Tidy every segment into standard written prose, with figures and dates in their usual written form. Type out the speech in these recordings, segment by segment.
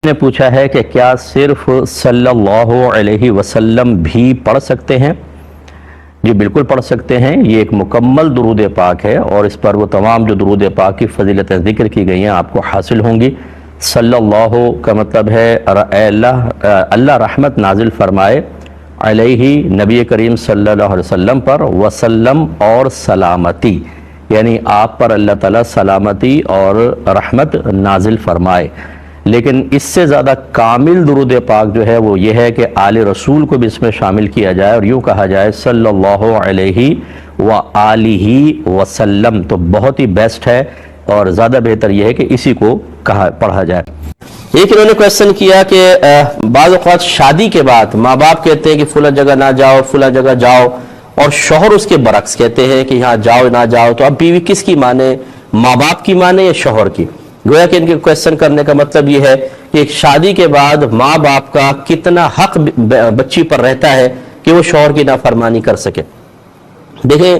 نے پوچھا ہے کہ کیا صرف صلی اللہ علیہ وسلم بھی پڑھ سکتے ہیں؟ جی بالکل پڑھ سکتے ہیں. یہ ایک مکمل درود پاک ہے اور اس پر وہ تمام جو درود پاک کی فضیلتیں ذکر کی گئی ہیں آپ کو حاصل ہوں گی. صلی اللہ کا مطلب ہے اے اللہ رحمت نازل فرمائے علیہ نبی کریم صلی اللہ علیہ وسلم پر، وسلم اور سلامتی، یعنی آپ پر اللہ تعالیٰ سلامتی اور رحمت نازل فرمائے. لیکن اس سے زیادہ کامل درود پاک جو ہے وہ یہ ہے کہ آل رسول کو بھی اس میں شامل کیا جائے اور یوں کہا جائے صلی اللہ علیہ وآلہ وسلم، تو بہت ہی بیسٹ ہے اور زیادہ بہتر یہ ہے کہ اسی کو پڑھا جائے. ایک انہوں نے کویسچن کیا کہ بعض اوقات شادی کے بعد ماں باپ کہتے ہیں کہ فلاں جگہ نہ جاؤ فلاں جگہ جاؤ، اور شوہر اس کے برعکس کہتے ہیں کہ یہاں جاؤ نہ جاؤ، تو اب بیوی کس کی مانے، ماں باپ کی مانے یا شوہر کی؟ گویا کہ ان کے کویسچن کرنے کا مطلب یہ ہے کہ ایک شادی کے بعد ماں باپ کا کتنا حق بچی پر رہتا ہے کہ وہ شوہر کی نافرمانی کر سکے. دیکھیں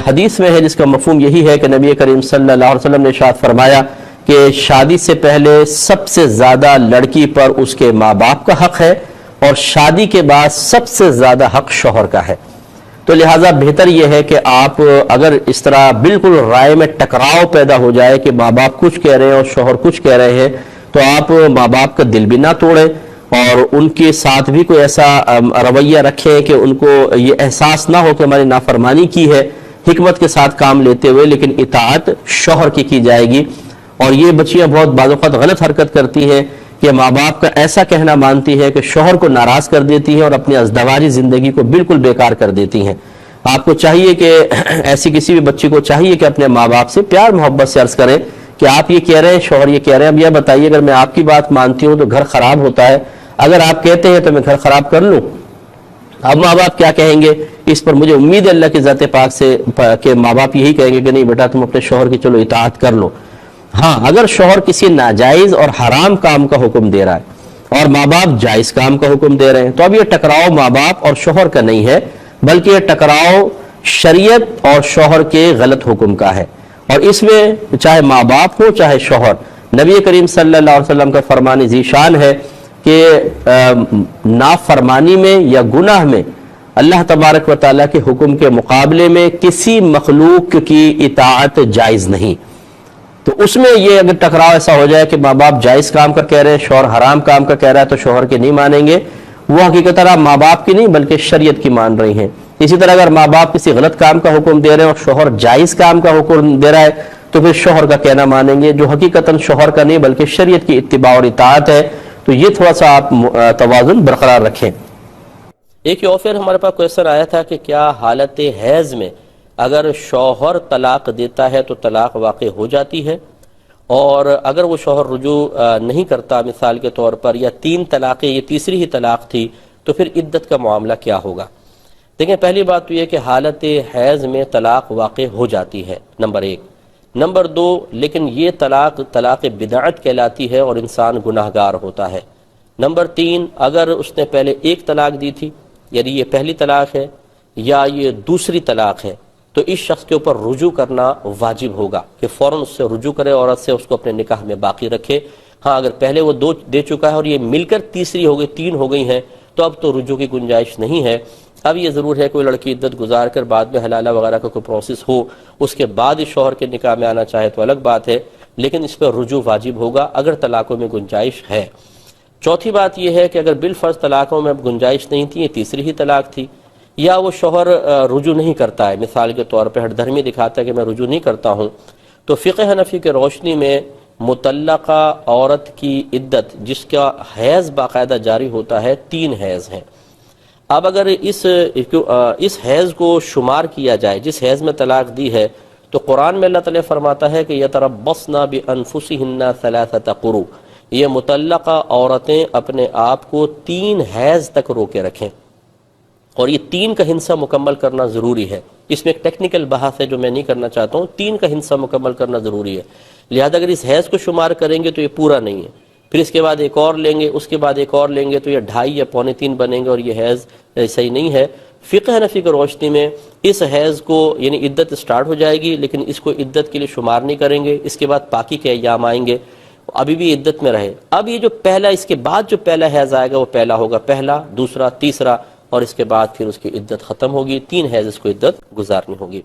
حدیث میں ہے جس کا مفہوم یہی ہے کہ نبی کریم صلی اللہ علیہ وسلم نے ارشاد فرمایا کہ شادی سے پہلے سب سے زیادہ لڑکی پر اس کے ماں باپ کا حق ہے اور شادی کے بعد سب سے زیادہ حق شوہر کا ہے. تو لہٰذا بہتر یہ ہے کہ آپ اگر اس طرح بالکل رائے میں ٹکراؤ پیدا ہو جائے کہ ماں باپ کچھ کہہ رہے ہیں اور شوہر کچھ کہہ رہے ہیں، تو آپ ماں باپ کا دل بھی نہ توڑیں اور ان کے ساتھ بھی کوئی ایسا رویہ رکھیں کہ ان کو یہ احساس نہ ہو کہ ہماری نافرمانی کی ہے، حکمت کے ساتھ کام لیتے ہوئے، لیکن اطاعت شوہر کی جائے گی. اور یہ بچیاں بہت بعض اوقات غلط حرکت کرتی ہیں کہ ماں باپ کا ایسا کہنا مانتی ہے کہ شوہر کو ناراض کر دیتی ہیں اور اپنی ازدواجی زندگی کو بالکل بیکار کر دیتی ہیں. آپ کو چاہیے کہ ایسی کسی بھی بچی کو چاہیے کہ اپنے ماں باپ سے پیار محبت سے عرض کریں کہ آپ یہ کہہ رہے ہیں، شوہر یہ کہہ رہے ہیں، اب یہ بتائیے اگر میں آپ کی بات مانتی ہوں تو گھر خراب ہوتا ہے، اگر آپ کہتے ہیں تو میں گھر خراب کر لوں. اب ماں باپ کیا کہیں گے اس پر مجھے امید ہے اللہ کی ذات پاک سے کہ ماں باپ یہی کہیں گے کہ نہیں بیٹا تم اپنے شوہر کی چلو اطاعت کر لو. ہاں اگر شوہر کسی ناجائز اور حرام کام کا حکم دے رہا ہے اور ماں باپ جائز کام کا حکم دے رہے ہیں، تو اب یہ ٹکراؤ ماں باپ اور شوہر کا نہیں ہے، بلکہ یہ ٹکراؤ شریعت اور شوہر کے غلط حکم کا ہے. اور اس میں چاہے ماں باپ ہو چاہے شوہر، نبی کریم صلی اللہ علیہ وسلم کا فرمان ذیشان ہے کہ نافرمانی میں یا گناہ میں اللہ تبارک و تعالیٰ کے حکم کے مقابلے میں کسی مخلوق کی اطاعت جائز نہیں. تو اس میں یہ اگر ٹکراؤ ایسا ہو جائے کہ ماں باپ جائز کام کا کہہ رہے ہیں، شوہر حرام کام کا کہہ رہا ہے، تو شوہر کے نہیں مانیں گے، وہ حقیقت آپ ماں باپ کی نہیں بلکہ شریعت کی مان رہی ہیں. اسی طرح اگر ماں باپ کسی غلط کام کا حکم دے رہے ہیں اور شوہر جائز کام کا حکم دے رہا ہے، تو پھر شوہر کا کہنا مانیں گے جو حقیقتاً شوہر کا نہیں بلکہ شریعت کی اتباع اور اطاعت ہے. تو یہ تھوڑا سا آپ توازن برقرار رکھیں. ایک اور پھر ہمارے پاس کویسچن آیا تھا کہ کیا حالت حیض میں اگر شوہر طلاق دیتا ہے تو طلاق واقع ہو جاتی ہے، اور اگر وہ شوہر رجوع نہیں کرتا مثال کے طور پر، یا 3 طلاقیں یہ تیسری ہی طلاق تھی، تو پھر عدت کا معاملہ کیا ہوگا؟ دیکھیں پہلی بات تو یہ کہ حالت حیض میں طلاق واقع ہو جاتی ہے، نمبر 1. نمبر 2، لیکن یہ طلاق بدعت کہلاتی ہے اور انسان گناہگار ہوتا ہے. نمبر 3، اگر اس نے پہلے 1 طلاق دی تھی، یعنی یہ پہلی طلاق ہے یا یہ دوسری طلاق ہے، تو اس شخص کے اوپر رجوع کرنا واجب ہوگا کہ فوراً اس سے رجوع کرے، عورت سے اس کو اپنے نکاح میں باقی رکھے. ہاں اگر پہلے وہ 2 دے چکا ہے اور یہ مل کر تیسری ہو گئی، 3 ہو گئی ہیں، تو اب تو رجوع کی گنجائش نہیں ہے. اب یہ ضرور ہے کوئی لڑکی عدت گزار کر بعد میں حلالہ وغیرہ کا کوئی پروسیس ہو، اس کے بعد اس شوہر کے نکاح میں آنا چاہے تو الگ بات ہے، لیکن اس پر رجوع واجب ہوگا اگر طلاقوں میں گنجائش ہے. چوتھی بات یہ ہے کہ اگر بالفرض طلاقوں میں اب گنجائش نہیں تھی، یہ تیسری ہی طلاق تھی، یا وہ شوہر رجوع نہیں کرتا ہے، مثال کے طور پہ ہٹ دھرمی دکھاتا ہے کہ میں رجوع نہیں کرتا ہوں، تو فقہ حنفی کے روشنی میں مطلقہ عورت کی عدت جس کا حیض باقاعدہ جاری ہوتا ہے 3 حیض ہیں. اب اگر اس حیض کو شمار کیا جائے جس حیض میں طلاق دی ہے، تو قرآن میں اللہ تعالیٰ فرماتا ہے کہ یتربصن بانفسہن 3 قروء، یہ مطلقہ عورتیں اپنے آپ کو 3 حیض تک روکے رکھیں، اور یہ 3 کا ہندسہ مکمل کرنا ضروری ہے. اس میں ایک ٹیکنیکل بحث ہے جو میں نہیں کرنا چاہتا ہوں، 3 کا ہندسہ مکمل کرنا ضروری ہے. لہذا اگر اس حیض کو شمار کریں گے تو یہ پورا نہیں ہے، پھر اس کے بعد ایک اور لیں گے، اس کے بعد ایک اور لیں گے، تو یہ 2.5 یا 2.25 بنیں گے، اور یہ حیض صحیح نہیں ہے. فقہ حنفی کی روشنی میں اس حیض کو یعنی عدت سٹارٹ ہو جائے گی، لیکن اس کو عدت کے لیے شمار نہیں کریں گے. اس کے بعد پاکی کے ایام آئیں گے، ابھی بھی عدت میں رہے. اب یہ جو پہلا، اس کے بعد جو پہلا حیض آئے گا وہ پہلا ہوگا، پہلا، دوسرا، تیسرا، اور اس کے بعد پھر اس کی عدت ختم ہوگی. 3 حیض اس کو عدت گزارنی ہوگی.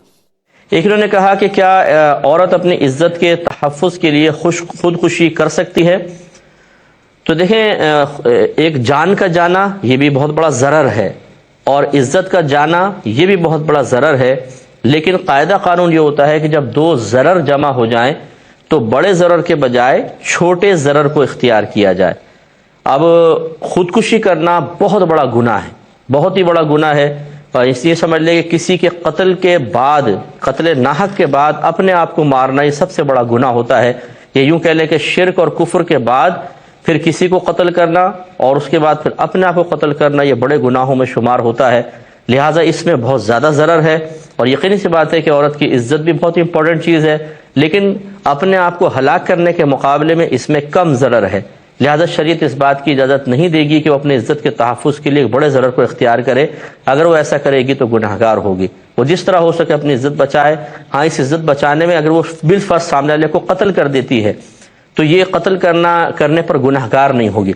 ایک انہوں نے کہا کہ کیا عورت اپنی عزت کے تحفظ کے لیے خودکشی کر سکتی ہے؟ تو دیکھیں، ایک جان کا جانا یہ بھی بہت بڑا ضرر ہے، اور عزت کا جانا یہ بھی بہت بڑا ضرر ہے. لیکن قاعدہ قانون یہ ہوتا ہے کہ جب 2 ضرر جمع ہو جائیں تو بڑے ضرر کے بجائے چھوٹے ضرر کو اختیار کیا جائے. اب خودکشی کرنا بہت بڑا گناہ ہے، بہت ہی بڑا گناہ ہے. اور اس لیے سمجھ لیں کہ کسی کے قتل کے بعد، قتل ناحق کے بعد اپنے آپ کو مارنا یہ سب سے بڑا گناہ ہوتا ہے. یہ یوں کہہ لیں کہ شرک اور کفر کے بعد پھر کسی کو قتل کرنا اور اس کے بعد پھر اپنے آپ کو قتل کرنا یہ بڑے گناہوں میں شمار ہوتا ہے. لہٰذا اس میں بہت زیادہ ضرر ہے. اور یقینی سی بات ہے کہ عورت کی عزت بھی بہت امپورٹنٹ چیز ہے، لیکن اپنے آپ کو ہلاک کرنے کے مقابلے میں اس میں کم ضرر ہے. لہذا شریعت اس بات کی اجازت نہیں دے گی کہ وہ اپنی عزت کے تحفظ کے لیے بڑے ضرر کو اختیار کرے. اگر وہ ایسا کرے گی تو گناہگار ہوگی. وہ جس طرح ہو سکے اپنی عزت بچائے. ہاں، اس عزت بچانے میں اگر وہ بالفرض سامنے والے کو قتل کر دیتی ہے تو یہ قتل کرنے پر گناہگار نہیں ہوگی،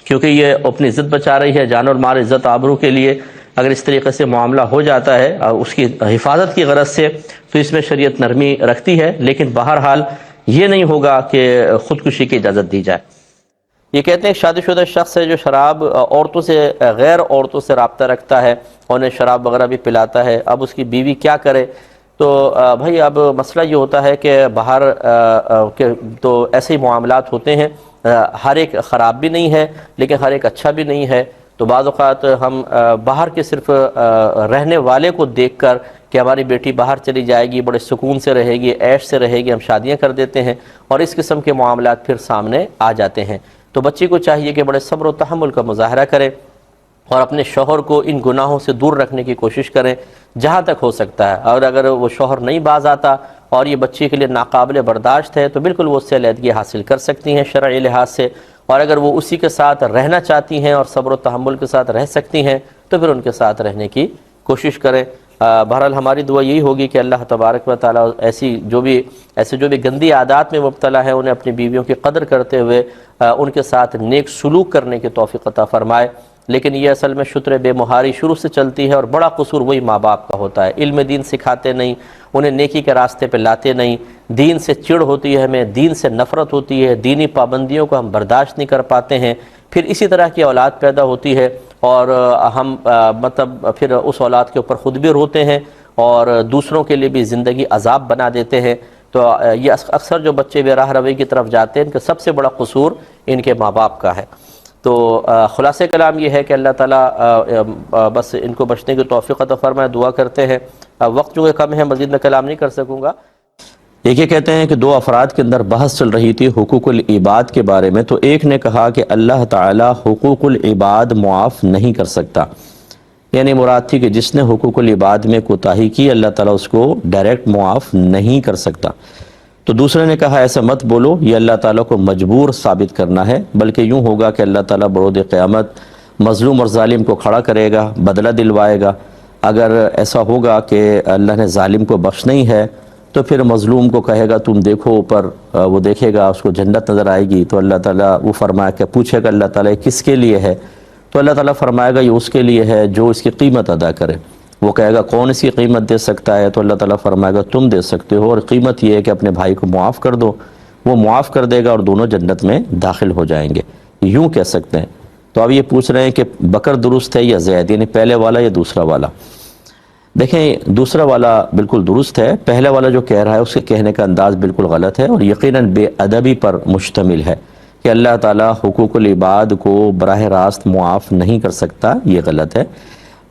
کیونکہ یہ اپنی عزت بچا رہی ہے. جان اور مال، عزت آبرو کے لیے اگر اس طریقے سے معاملہ ہو جاتا ہے اس کی حفاظت کی غرض سے تو اس میں شریعت نرمی رکھتی ہے. لیکن بہرحال یہ نہیں ہوگا کہ خودکشی کی اجازت دی جائے. یہ کہتے ہیں شادی شدہ شخص ہے جو شراب عورتوں سے، غیر عورتوں سے رابطہ رکھتا ہے، انہیں شراب وغیرہ بھی پلاتا ہے. اب اس کی بیوی کیا کرے؟ تو بھائی اب مسئلہ یہ ہوتا ہے کہ باہر تو ایسے ہی معاملات ہوتے ہیں. ہر ایک خراب بھی نہیں ہے لیکن ہر ایک اچھا بھی نہیں ہے. تو بعض اوقات ہم باہر کے صرف رہنے والے کو دیکھ کر کہ ہماری بیٹی باہر چلی جائے گی، بڑے سکون سے رہے گی، عیش سے رہے گی، ہم شادیاں کر دیتے ہیں اور اس قسم کے معاملات پھر سامنے آ جاتے ہیں. تو بچی کو چاہیے کہ بڑے صبر و تحمل کا مظاہرہ کرے اور اپنے شوہر کو ان گناہوں سے دور رکھنے کی کوشش کریں جہاں تک ہو سکتا ہے. اور اگر وہ شوہر نہیں باز آتا اور یہ بچی کے لیے ناقابل برداشت ہے تو بالکل وہ اس سے علیحدگی حاصل کر سکتی ہیں شرعی لحاظ سے. اور اگر وہ اسی کے ساتھ رہنا چاہتی ہیں اور صبر و تحمل کے ساتھ رہ سکتی ہیں تو پھر ان کے ساتھ رہنے کی کوشش کریں. بہرحال ہماری دعا یہی ہوگی کہ اللہ تبارک و تعالیٰ ایسے جو بھی گندی عادات میں مبتلا ہے انہیں اپنی بیویوں کی قدر کرتے ہوئے ان کے ساتھ نیک سلوک کرنے کی توفیق عطا فرمائے. لیکن یہ اصل میں شتر بے مہاری شروع سے چلتی ہے اور بڑا قصور وہی ماں باپ کا ہوتا ہے. علم دین سکھاتے نہیں، انہیں نیکی کے راستے پہ لاتے نہیں، دین سے چڑ ہوتی ہے ہمیں، دین سے نفرت ہوتی ہے، دینی پابندیوں کو ہم برداشت نہیں کر پاتے ہیں. پھر اسی طرح کی اولاد پیدا ہوتی ہے اور ہم پھر اس اولاد کے اوپر خود بھی روتے ہیں اور دوسروں کے لیے بھی زندگی عذاب بنا دیتے ہیں. تو یہ اکثر جو بچے بے راہ روی کی طرف جاتے ہیں ان کا سب سے بڑا قصور ان کے ماں باپ کا ہے. تو خلاصہ کلام یہ ہے کہ اللہ تعالیٰ بس ان کو بچنے کی توفیق عطا فرمائے. دعا کرتے ہیں. وقت جو کم ہے مزید میں کلام نہیں کر سکوں گا. ایک یہ کہتے ہیں کہ 2 افراد کے اندر بحث چل رہی تھی حقوق العباد کے بارے میں. تو ایک نے کہا کہ اللہ تعالیٰ حقوق العباد معاف نہیں کر سکتا، یعنی مراد تھی کہ جس نے حقوق العباد میں کوتاہی کی اللہ تعالیٰ اس کو ڈائریکٹ معاف نہیں کر سکتا. تو دوسرے نے کہا ایسا مت بولو، یہ اللہ تعالیٰ کو مجبور ثابت کرنا ہے، بلکہ یوں ہوگا کہ اللہ تعالیٰ بروز قیامت مظلوم اور ظالم کو کھڑا کرے گا، بدلہ دلوائے گا. اگر ایسا ہوگا کہ اللہ نے ظالم کو بخشنا ہی ہے تو پھر مظلوم کو کہے گا تم دیکھو اوپر، وہ دیکھے گا، اس کو جنت نظر آئے گی. تو اللہ تعالیٰ وہ فرمائے کہ پوچھے گا اللہ تعالیٰ کس کے لیے ہے؟ تو اللہ تعالیٰ فرمائے گا یہ اس کے لیے ہے جو اس کی قیمت ادا کرے. وہ کہے گا کون اس کی قیمت دے سکتا ہے؟ تو اللہ تعالیٰ فرمائے گا تم دے سکتے ہو، اور قیمت یہ ہے کہ اپنے بھائی کو معاف کر دو. وہ معاف کر دے گا اور دونوں جنت میں داخل ہو جائیں گے. یوں کہہ سکتے ہیں. تو اب یہ پوچھ رہے ہیں کہ بکر درست ہے یا زید، یعنی پہلے والا یا دوسرا والا؟ دیکھیں دوسرا والا بالکل درست ہے، پہلے والا جو کہہ رہا ہے اس کے کہنے کا انداز بالکل غلط ہے اور یقیناً بے ادبی پر مشتمل ہے کہ اللہ تعالیٰ حقوق العباد کو براہ راست معاف نہیں کر سکتا. یہ غلط ہے.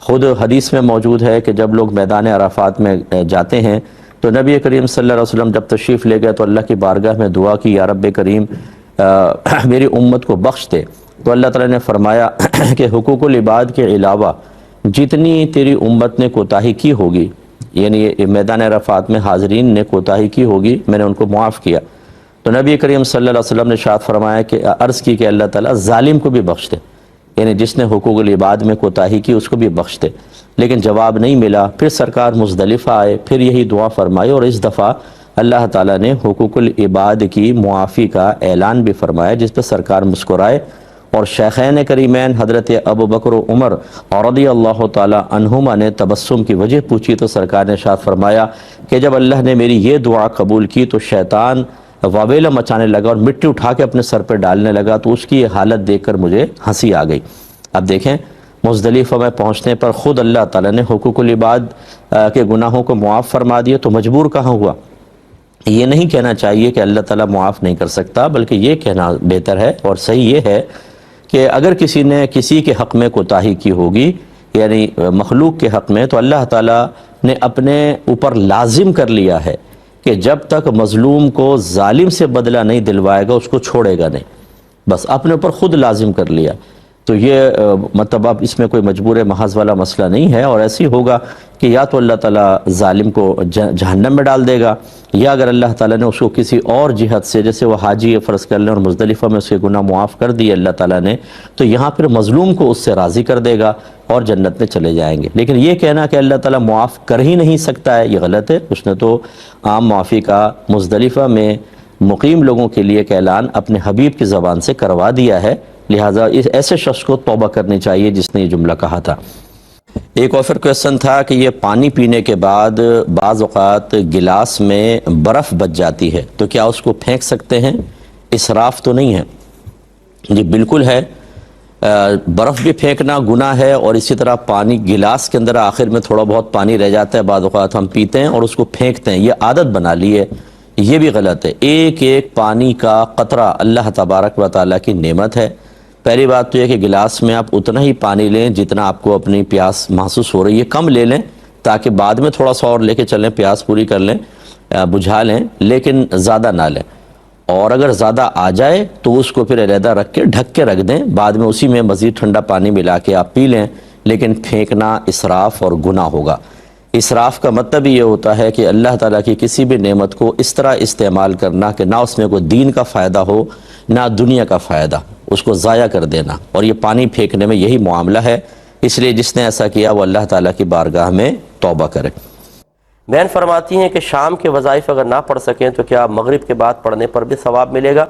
خود حدیث میں موجود ہے کہ جب لوگ میدان عرفات میں جاتے ہیں تو نبی کریم صلی اللہ علیہ وسلم جب تشریف لے گئے تو اللہ کی بارگاہ میں دعا کی یا رب کریم میری امت کو بخش دے. تو اللہ تعالیٰ نے فرمایا کہ حقوق العباد کے علاوہ جتنی تیری امت نے کوتاہی کی ہوگی، یعنی میدان عرفات میں حاضرین نے کوتاہی کی ہوگی، میں نے ان کو معاف کیا. تو نبی کریم صلی اللہ علیہ وسلم نے ارشاد فرمایا کہ عرض کی کہ اللہ تعالیٰ ظالم کو بھی بخش دے، یعنی جس نے حقوق العباد میں کوتاہی کی اس کو بھی بخش دے. لیکن جواب نہیں ملا. پھر سرکار مزدلفہ آئے، پھر یہی دعا فرمائی اور اس دفعہ اللہ تعالیٰ نے حقوق العباد کی معافی کا اعلان بھی فرمایا، جس پہ سرکار مسکرائے اور شیخین کریمین حضرت ابو بکر و عمر رضی اللہ تعالیٰ عنہما نے تبسم کی وجہ پوچھی تو سرکار نے ارشاد فرمایا کہ جب اللہ نے میری یہ دعا قبول کی تو شیطان واویلا مچانے لگا اور مٹی اٹھا کے اپنے سر پہ ڈالنے لگا، تو اس کی یہ حالت دیکھ کر مجھے ہنسی آ گئی۔ اب دیکھیں مزدلفہ میں پہنچنے پر خود اللہ تعالیٰ نے حقوق العباد کے گناہوں کو معاف فرما دیے، تو مجبور کہاں ہوا؟ یہ نہیں کہنا چاہیے کہ اللہ تعالیٰ معاف نہیں کر سکتا، بلکہ یہ کہنا بہتر ہے اور صحیح یہ ہے کہ اگر کسی نے کسی کے حق میں کوتاہی کی ہوگی، یعنی مخلوق کے حق میں، تو اللہ تعالیٰ نے اپنے اوپر لازم کر لیا ہے کہ جب تک مظلوم کو ظالم سے بدلہ نہیں دلوائے گا اس کو چھوڑے گا نہیں، بس اپنے اوپر خود لازم کر لیا۔ تو یہ مطلب اب اس میں کوئی مجبور محض والا مسئلہ نہیں ہے، اور ایسی ہوگا کہ یا تو اللہ تعالیٰ ظالم کو جہنم میں ڈال دے گا، یا اگر اللہ تعالیٰ نے اس کو کسی اور جہت سے، جیسے وہ حاجی فرض کر لیں اور مزدلفہ میں اس کے گناہ معاف کر دیے اللہ تعالیٰ نے، تو یہاں پھر مظلوم کو اس سے راضی کر دے گا اور جنت میں چلے جائیں گے۔ لیکن یہ کہنا کہ اللہ تعالیٰ معاف کر ہی نہیں سکتا ہے، یہ غلط ہے۔ اس نے تو عام معافی کا مزدلفہ میں مقیم لوگوں کے لیے ایک اعلان اپنے حبیب کی زبان سے کروا دیا ہے، لہٰذا ایسے شخص کو توبہ کرنی چاہیے جس نے یہ جملہ کہا تھا۔ ایک اور کویسچن تھا کہ یہ پانی پینے کے بعد بعض اوقات گلاس میں برف بچ جاتی ہے تو کیا اس کو پھینک سکتے ہیں؟ اسراف تو نہیں ہے؟ جی بالکل ہے، برف بھی پھینکنا گناہ ہے، اور اسی طرح پانی گلاس کے اندر آخر میں تھوڑا بہت پانی رہ جاتا ہے، بعض اوقات ہم پیتے ہیں اور اس کو پھینکتے ہیں، یہ عادت بنا لی ہے، یہ بھی غلط ہے۔ ایک ایک پانی کا قطرہ اللہ تبارک و تعالیٰ کی نعمت ہے۔ پہلی بات تو یہ کہ گلاس میں آپ اتنا ہی پانی لیں جتنا آپ کو اپنی پیاس محسوس ہو رہی ہے، کم لے لیں تاکہ بعد میں تھوڑا سا اور لے کے چلیں، پیاس پوری کر لیں، بجھا لیں، لیکن زیادہ نہ لیں۔ اور اگر زیادہ آ جائے تو اس کو پھر علیحدہ رکھ کے رکھ دیں، بعد میں اسی میں مزید ٹھنڈا پانی ملا کے آپ پی لیں، لیکن پھینکنا اسراف اور گناہ ہوگا۔ اسراف کا مطلب یہ ہوتا ہے کہ اللہ تعالیٰ کی کسی بھی نعمت کو اس طرح استعمال کرنا کہ نہ اس میں کوئی دین کا فائدہ ہو نہ دنیا کا فائدہ، اس کو ضائع کر دینا، اور یہ پانی پھینکنے میں یہی معاملہ ہے۔ اس لیے جس نے ایسا کیا وہ اللہ تعالیٰ کی بارگاہ میں توبہ کرے۔ بہن فرماتی ہیں کہ شام کے وظائف اگر نہ پڑھ سکیں تو کیا مغرب کے بعد پڑھنے پر بھی ثواب ملے گا؟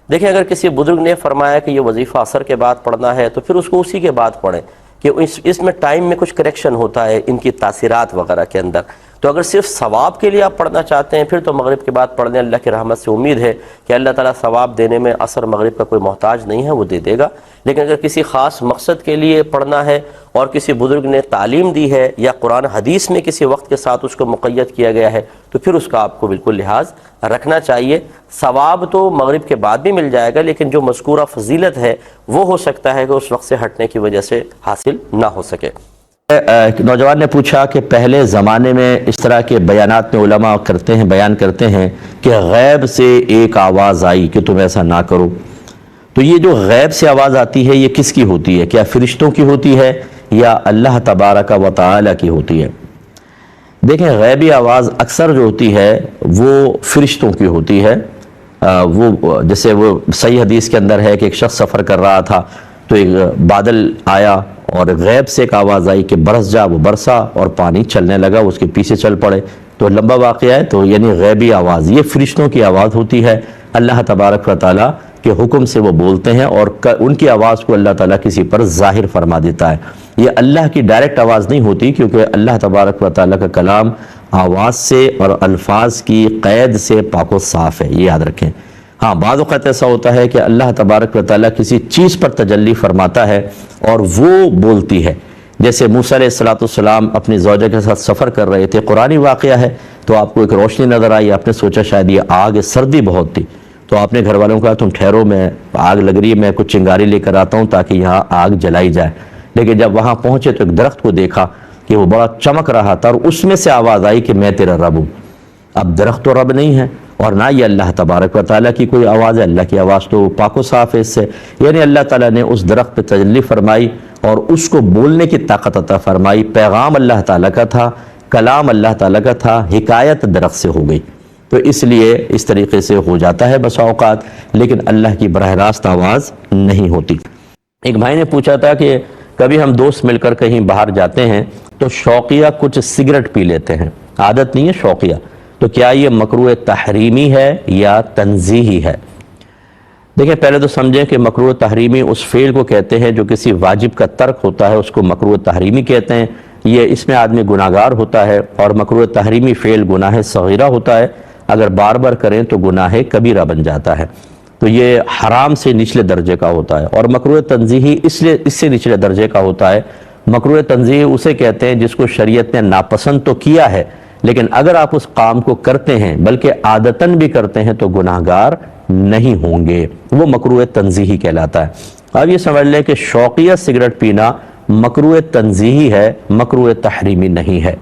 دیکھیں اگر کسی بزرگ نے فرمایا کہ یہ وظیفہ عصر کے بعد پڑھنا ہے تو پھر اس کو اسی کے بعد پڑھیں، کہ اس میں ٹائم میں کچھ کریکشن ہوتا ہے ان کی تاثیرات وغیرہ کے اندر۔ تو اگر صرف ثواب کے لیے آپ پڑھنا چاہتے ہیں پھر تو مغرب کے بعد پڑھ لیں، اللہ کی رحمت سے امید ہے کہ اللہ تعالیٰ ثواب دینے میں عصر مغرب کا کوئی محتاج نہیں ہے، وہ دے دے گا۔ لیکن اگر کسی خاص مقصد کے لیے پڑھنا ہے اور کسی بزرگ نے تعلیم دی ہے یا قرآن حدیث میں کسی وقت کے ساتھ اس کو مقید کیا گیا ہے تو پھر اس کا آپ کو بالکل لحاظ رکھنا چاہیے۔ ثواب تو مغرب کے بعد بھی مل جائے گا، لیکن جو مذکورہ فضیلت ہے وہ ہو سکتا ہے کہ اس وقت سے ہٹنے کی وجہ سے حاصل نہ ہو سکے۔ نوجوان نے پوچھا کہ پہلے زمانے میں اس طرح کے بیانات میں علماء بیان کرتے ہیں کہ غیب سے ایک آواز آئی کہ تم ایسا نہ کرو، تو یہ جو غیب سے آواز آتی ہے یہ کس کی ہوتی ہے؟ کیا فرشتوں کی ہوتی ہے یا اللہ تبارک و تعالی کی ہوتی ہے؟ دیکھیں غیبی آواز اکثر جو ہوتی ہے وہ فرشتوں کی ہوتی ہے۔ وہ جیسے وہ صحیح حدیث کے اندر ہے کہ ایک شخص سفر کر رہا تھا تو ایک بادل آیا اور غیب سے ایک آواز آئی کہ برس جا، وہ برسا اور پانی چلنے لگا، اس کے پیچھے چل پڑے۔ تو لمبا واقعہ ہے، تو یعنی غیبی آواز یہ فرشتوں کی آواز ہوتی ہے، اللہ تبارک و تعالیٰ کے حکم سے وہ بولتے ہیں اور ان کی آواز کو اللہ تعالیٰ کسی پر ظاہر فرما دیتا ہے۔ یہ اللہ کی ڈائریکٹ آواز نہیں ہوتی، کیونکہ اللہ تبارک و تعالیٰ کا کلام آواز سے اور الفاظ کی قید سے پاک و صاف ہے، یہ یاد رکھیں۔ ہاں بعض اوقات ایسا ہوتا ہے کہ اللہ تبارک و تعالیٰ کسی چیز پر تجلی فرماتا ہے اور وہ بولتی ہے، جیسے موسیٰ علیہ السلام اپنی زوجہ کے ساتھ سفر کر رہے تھے، قرآنی واقعہ ہے، تو آپ کو ایک روشنی نظر آئی، آپ نے سوچا شاید یہ آگ ہے، سردی بہت تھی، تو آپ نے گھر والوں کو کہا تم ٹھہرو، میں آگ لگ رہی ہے، میں کچھ چنگاری لے کر آتا ہوں تاکہ یہاں آگ جلائی جائے۔ لیکن جب وہاں پہنچے تو ایک درخت کو دیکھا کہ وہ بڑا چمک رہا تھا اور اس میں سے آواز آئی کہ میں تیرا رب ہوں۔ اب درخت تو رب نہیں ہے اور نہ یہ اللہ تبارک و تعالیٰ کی کوئی آواز ہے، اللہ کی آواز تو پاک و صاف ہے اس سے، یعنی اللہ تعالیٰ نے اس درخت پہ تجلی فرمائی اور اس کو بولنے کی طاقت عطا فرمائی، پیغام اللہ تعالیٰ کا تھا، کلام اللہ تعالیٰ کا تھا، حکایت درخت سے ہو گئی۔ تو اس لیے اس طریقے سے ہو جاتا ہے بسا اوقات، لیکن اللہ کی براہ راست آواز نہیں ہوتی۔ ایک بھائی نے پوچھا تھا کہ کبھی ہم دوست مل کر کہیں باہر جاتے ہیں تو شوقیہ کچھ سگریٹ پی لیتے ہیں، عادت نہیں ہے شوقیہ، تو کیا یہ مکروہ تحریمی ہے یا تنزیہی ہے؟ دیکھیں پہلے تو سمجھیں کہ مکروہ تحریمی اس فعل کو کہتے ہیں جو کسی واجب کا ترک ہوتا ہے، اس کو مکروہ تحریمی کہتے ہیں۔ یہ اس میں آدمی گناہگار ہوتا ہے، اور مکروہ تحریمی فعل گناہ صغیرہ ہوتا ہے، اگر بار بار کریں تو گناہ کبیرہ بن جاتا ہے، تو یہ حرام سے نچلے درجے کا ہوتا ہے۔ اور مکروہ تنزیہی اس سے نچلے درجے کا ہوتا ہے۔ مکروہ تنزیہی اسے کہتے ہیں جس کو شریعت نے ناپسند تو کیا ہے، لیکن اگر آپ اس کام کو کرتے ہیں بلکہ عادتاً بھی کرتے ہیں تو گناہگار نہیں ہوں گے، وہ مکروہ تنزیہی کہلاتا ہے۔ اب یہ سمجھ لیں کہ شوقیہ سگریٹ پینا مکروہ تنزیہی ہے، مکروہ تحریمی نہیں ہے۔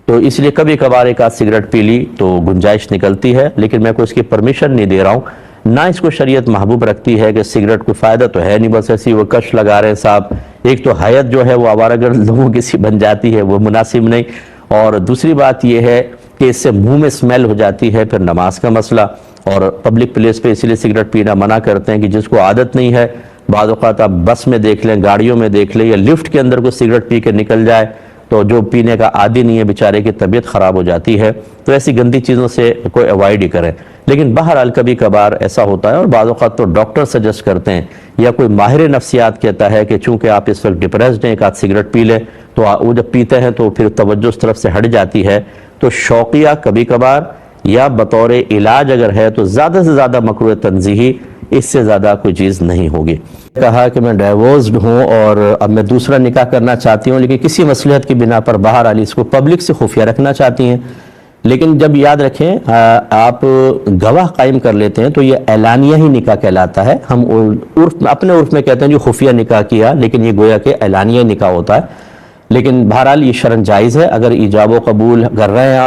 تو اس لیے کبھی کبھار ایک آدھ سگریٹ پی لی تو گنجائش نکلتی ہے، لیکن میں کوئی اس کی پرمیشن نہیں دے رہا ہوں، نہ اس کو شریعت محبوب رکھتی ہے کہ سگریٹ کوئی فائدہ تو ہے نہیں، بس ایسی وہ کش لگا رہے ہیں صاحب۔ ایک تو حیت جو ہے وہ آوارہ گرد لوگوں کی سی بن جاتی ہے، وہ مناسب نہیں، اور دوسری بات یہ ہے کہ اس سے منہ میں اسمیل ہو جاتی ہے، پھر نماز کا مسئلہ۔ اور پبلک پلیس پہ اسی لیے سگریٹ پینا منع کرتے ہیں کہ جس کو عادت نہیں ہے، بعض اوقات آپ بس میں دیکھ لیں، گاڑیوں میں دیکھ لیں، یا لفٹ کے اندر کوئی سگریٹ پی کے نکل جائے تو جو پینے کا عادی نہیں ہے بیچارے کی طبیعت خراب ہو جاتی ہے، تو ایسی گندی چیزوں سے کوئی اوائڈ ہی کریں۔ لیکن بہرحال کبھی کبھار ایسا ہوتا ہے، اور بعض اوقات تو ڈاکٹر سجیسٹ کرتے ہیں یا کوئی ماہر نفسیات کہتا ہے کہ چونکہ آپ اس وقت ڈپریسڈ ہیں، ایک آدھ سگریٹ پی لیں، تو وہ جب پیتے ہیں تو پھر توجہ اس طرف سے ہٹ جاتی ہے۔ تو شوقیہ کبھی کبھار یا بطور علاج اگر ہے تو زیادہ سے زیادہ مکروہ تنزیہی، اس سے زیادہ کوئی چیز نہیں ہوگی۔ کہا کہ میں ڈائیورسڈ ہوں اور اب میں دوسرا نکاح کرنا چاہتی ہوں، لیکن کسی مصلحت کی بنا پر بہرحال اس کو پبلک سے خفیہ رکھنا چاہتی ہیں، لیکن جب یاد رکھیں آپ گواہ قائم کر لیتے ہیں تو یہ اعلانیہ ہی نکاح کہلاتا ہے۔ ہم اپنے عرف میں کہتے ہیں جو خفیہ نکاح کیا، لیکن یہ گویا کہ اعلانیہ نکاح ہوتا ہے۔ لیکن بہرحال یہ شرعاً جائز ہے، اگر ایجاب و قبول کر رہے ہیں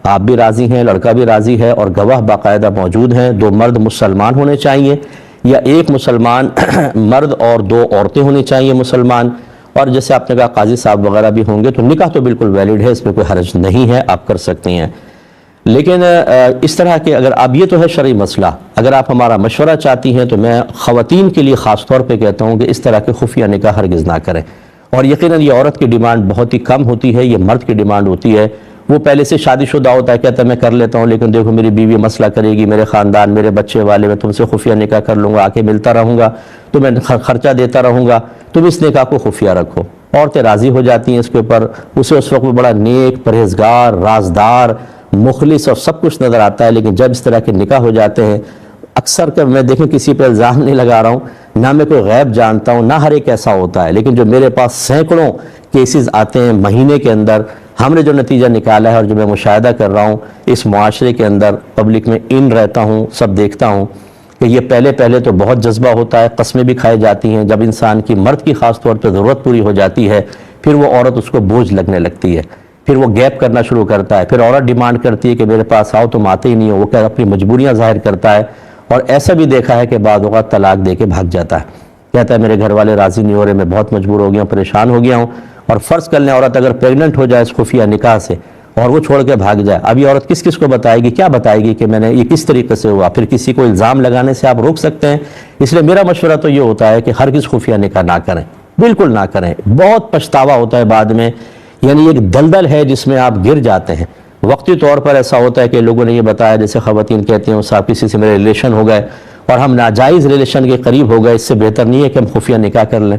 آپ بھی راضی ہیں، لڑکا بھی راضی ہے، اور گواہ باقاعدہ موجود ہیں، دو مرد مسلمان ہونے چاہیے، یا ایک مسلمان مرد اور دو عورتیں ہونی چاہیے مسلمان، اور جیسے آپ نے کہا قاضی صاحب وغیرہ بھی ہوں گے، تو نکاح تو بالکل ویلڈ ہے، اس میں کوئی حرج نہیں ہے، آپ کر سکتے ہیں۔ لیکن اس طرح کے اگر آپ، یہ تو ہے شرعی مسئلہ، اگر آپ ہمارا مشورہ چاہتی ہیں تو میں خواتین کے لیے خاص طور پہ کہتا ہوں کہ اس طرح کے خفیہ نکاح ہرگز نہ کریں۔ اور یقیناً یہ عورت کی ڈیمانڈ بہت ہی کم ہوتی ہے، یہ مرد کی ڈیمانڈ ہوتی ہے۔ وہ پہلے سے شادی شدہ ہوتا ہے، کہتا ہے میں کر لیتا ہوں، لیکن دیکھو میری بیوی مسئلہ کرے گی، میرے خاندان، میرے بچے والے، میں تم سے خفیہ نکاح کر لوں گا، آ کے ملتا رہوں گا، تو میں خرچہ دیتا رہوں گا، تم اس نکاح کو خفیہ رکھو۔ عورتیں راضی ہو جاتی ہیں اس کے اوپر، اسے اس وقت بڑا نیک، پرہیزگار، رازدار، مخلص اور سب کچھ نظر آتا ہے، لیکن جب اس طرح کے نکاح ہو جاتے ہیں، اکثر کہ میں دیکھیں کسی پہ الزام نہیں لگا رہا ہوں، نہ میں کوئی غیب جانتا ہوں، نہ ہر ایک ایسا ہوتا ہے، لیکن جو میرے پاس سینکڑوں کیسز آتے ہیں مہینے کے اندر، ہم نے جو نتیجہ نکالا ہے اور جو میں مشاہدہ کر رہا ہوں اس معاشرے کے اندر، پبلک میں ان رہتا ہوں، سب دیکھتا ہوں کہ یہ پہلے تو بہت جذبہ ہوتا ہے، قسمیں بھی کھائی جاتی ہیں، جب انسان کی، مرد کی خاص طور پہ ضرورت پوری ہو جاتی ہے، پھر وہ عورت اس کو بوجھ لگنے لگتی ہے، پھر وہ گیپ کرنا شروع کرتا ہے، پھر عورت ڈیمانڈ کرتی ہے کہ میرے پاس آؤ، تم آتے ہی نہیں ہو، وہ اپنی مجبوریاں ظاہر کرتا ہے، اور ایسا بھی دیکھا ہے کہ بعض اوقات طلاق دے کے بھاگ جاتا ہے، کہتا ہے میرے گھر والے راضی نہیں ہو رہے، میں بہت مجبور ہو گیا ہوں، پریشان ہو گیا ہوں۔ اور فرض کر لیں عورت اگر پریگننٹ ہو جائے اس خفیہ نکاح سے اور وہ چھوڑ کے بھاگ جائے، اب یہ عورت کس کو بتائے گی، کیا بتائے گی کہ میں نے یہ کس طریقے سے ہوا؟ پھر کسی کو الزام لگانے سے آپ روک سکتے ہیں؟ اس لیے میرا مشورہ تو یہ ہوتا ہے کہ ہرگز خفیہ نکاح نہ کریں، بالکل نہ کریں، بہت پچھتاوا ہوتا ہے بعد میں، یعنی ایک دلدل ہے جس میں آپ گر جاتے ہیں۔ وقتی طور پر ایسا ہوتا ہے کہ لوگوں نے یہ بتایا، جیسے خواتین کہتی ہیں صاحب کسی سے میرے ریلیشن ہو گئے اور ہم ناجائز ریلیشن کے قریب ہو گئے، اس سے بہتر نہیں ہے کہ ہم خفیہ نکاح کر لیں۔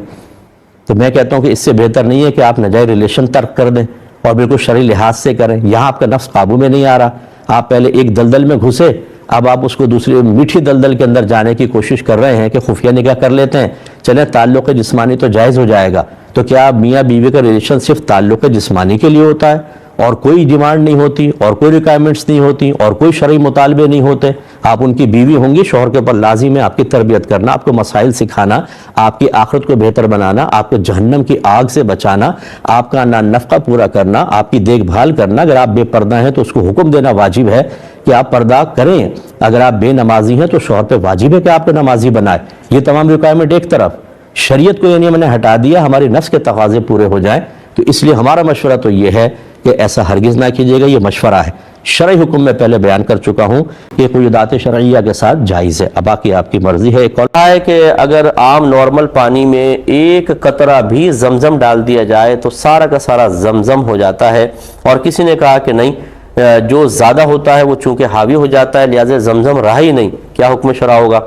تو میں کہتا ہوں کہ اس سے بہتر نہیں ہے کہ آپ ناجائز ریلیشن ترک کر دیں اور بالکل شرعی لحاظ سے کریں۔ یہاں آپ کا نفس قابو میں نہیں آ رہا، آپ پہلے ایک دلدل میں گھسے، اب آپ اس کو دوسری میٹھی دلدل کے اندر جانے کی کوشش کر رہے ہیں کہ خفیہ نکاح کر لیتے ہیں، چلیں تعلق جسمانی تو جائز ہو جائے گا۔ تو کیا میاں بیوی کا ریلیشن صرف تعلق جسمانی کے لیے ہوتا ہے اور کوئی ڈیمانڈ نہیں ہوتی اور کوئی ریکوائرمنٹس نہیں ہوتی اور کوئی شرعی مطالبے نہیں ہوتے؟ آپ ان کی بیوی ہوں گی، شوہر کے اوپر لازم ہے آپ کی تربیت کرنا، آپ کو مسائل سکھانا، آپ کی آخرت کو بہتر بنانا، آپ کو جہنم کی آگ سے بچانا، آپ کا نفقہ پورا کرنا، آپ کی دیکھ بھال کرنا۔ اگر آپ بے پردہ ہیں تو اس کو حکم دینا واجب ہے کہ آپ پردہ کریں، اگر آپ بے نمازی ہیں تو شوہر پہ واجب ہے کہ آپ کو نمازی بنائے۔ یہ تمام ریکوائرمنٹ ایک طرف، شریعت کو یعنی میں نے ہٹا دیا، ہماری نفس کے تقاضے پورے ہو جائیں، تو اس لیے ہمارا مشورہ تو یہ ہے کہ ایسا ہرگز نہ کیجیے گا، یہ مشورہ ہے۔ شرعی حکم میں پہلے بیان کر چکا ہوں کہ قیودات شرعیہ کے ساتھ جائز ہے، اب باقی آپ کی مرضی ہے۔ ایک اور ہے کہ اگر عام نارمل پانی میں ایک قطرہ بھی زمزم ڈال دیا جائے تو سارا کا سارا زمزم ہو جاتا ہے، اور کسی نے کہا کہ نہیں، جو زیادہ ہوتا ہے وہ چونکہ حاوی ہو جاتا ہے، لہٰذا زمزم رہا ہی نہیں، کیا حکم شرع ہوگا؟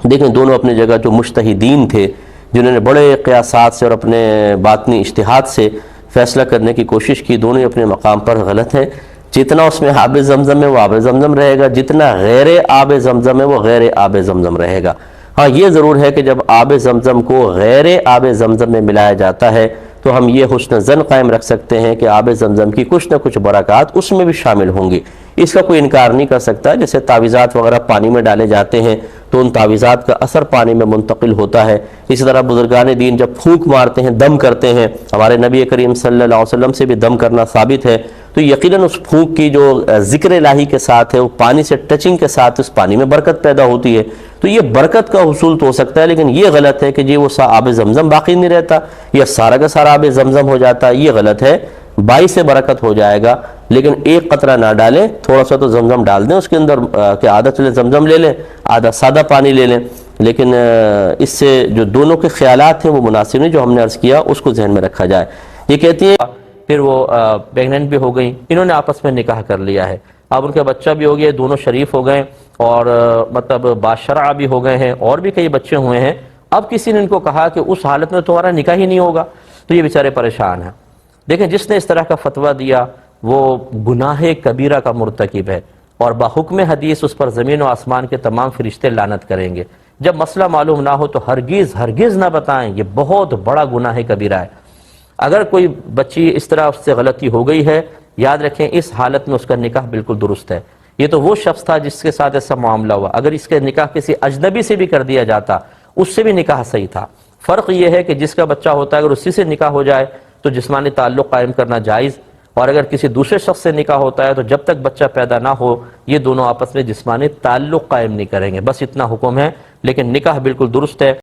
دیکھیں دونوں اپنی جگہ جو مجتہدین تھے، جنہوں نے بڑے قیاسات سے اور اپنے باطنی اجتہاد سے فیصلہ کرنے کی کوشش کی، دونوں اپنے مقام پر غلط ہیں۔ جتنا اس میں آب زمزم ہے وہ آب زمزم رہے گا، جتنا غیر آب زمزم ہے وہ غیر آب زمزم رہے گا۔ ہاں یہ ضرور ہے کہ جب آب زمزم کو غیر آب زمزم میں ملایا جاتا ہے تو ہم یہ حسن ظن قائم رکھ سکتے ہیں کہ آب زمزم کی کچھ نہ کچھ برکات اس میں بھی شامل ہوں گی، اس کا کوئی انکار نہیں کر سکتا۔ جیسے تعویذات وغیرہ پانی میں ڈالے جاتے ہیں تو ان تعویذات کا اثر پانی میں منتقل ہوتا ہے، اسی طرح بزرگان دین جب پھونک مارتے ہیں، دم کرتے ہیں، ہمارے نبی کریم صلی اللہ علیہ وسلم سے بھی دم کرنا ثابت ہے، تو یقیناً اس پھونک کی جو ذکر الہی کے ساتھ ہے، وہ پانی سے ٹچنگ کے ساتھ اس پانی میں برکت پیدا ہوتی ہے، تو یہ برکت کا حصول تو ہو سکتا ہے، لیکن یہ غلط ہے کہ جی وہ آب زمزم باقی نہیں رہتا یا سارا کا سارا آب زمزم ہو جاتا ہے، یہ غلط ہے۔ باعث سے برکت ہو جائے گا، لیکن ایک قطرہ نہ ڈالیں، تھوڑا سا تو زمزم ڈال دیں اس کے اندر، کہ آدھا چلے زمزم لے لیں، آدھا سادہ پانی لے لیں، لیکن اس سے جو دونوں کے خیالات ہیں وہ مناسب نہیں، جو ہم نے عرض کیا اس کو ذہن میں رکھا جائے۔ یہ کہتی ہیں پھر وہ پریگننٹ بھی ہو گئیں، انہوں نے آپس میں نکاح کر لیا ہے، اب ان کا بچہ بھی ہو گیا، دونوں شریف ہو گئے اور مطلب باشرع بھی ہو گئے ہیں، اور بھی کئی بچے ہوئے ہیں، اب کسی نے ان کو کہا کہ اس حالت میں تمہارا نکاح ہی نہیں ہوگا، تو یہ بیچارے پریشان ہیں۔ دیکھیں جس نے اس طرح کا فتویٰ دیا وہ گناہ کبیرہ کا مرتکب ہے، اور بحکم حدیث اس پر زمین و آسمان کے تمام فرشتے لعنت کریں گے۔ جب مسئلہ معلوم نہ ہو تو ہرگز نہ بتائیں، یہ بہت بڑا گناہ کبیرہ ہے۔ اگر کوئی بچی اس طرح اس سے غلطی ہو گئی ہے، یاد رکھیں اس حالت میں اس کا نکاح بالکل درست ہے۔ یہ تو وہ شخص تھا جس کے ساتھ ایسا معاملہ ہوا، اگر اس کے نکاح کسی اجنبی سے بھی کر دیا جاتا اس سے بھی نکاح صحیح تھا۔ فرق یہ ہے کہ جس کا بچہ ہوتا ہے اگر اسی سے نکاح ہو جائے تو جسمانی تعلق قائم کرنا جائز، اور اگر کسی دوسرے شخص سے نکاح ہوتا ہے تو جب تک بچہ پیدا نہ ہو یہ دونوں آپس میں جسمانی تعلق قائم نہیں کریں گے، بس اتنا حکم ہے، لیکن نکاح بالکل درست ہے۔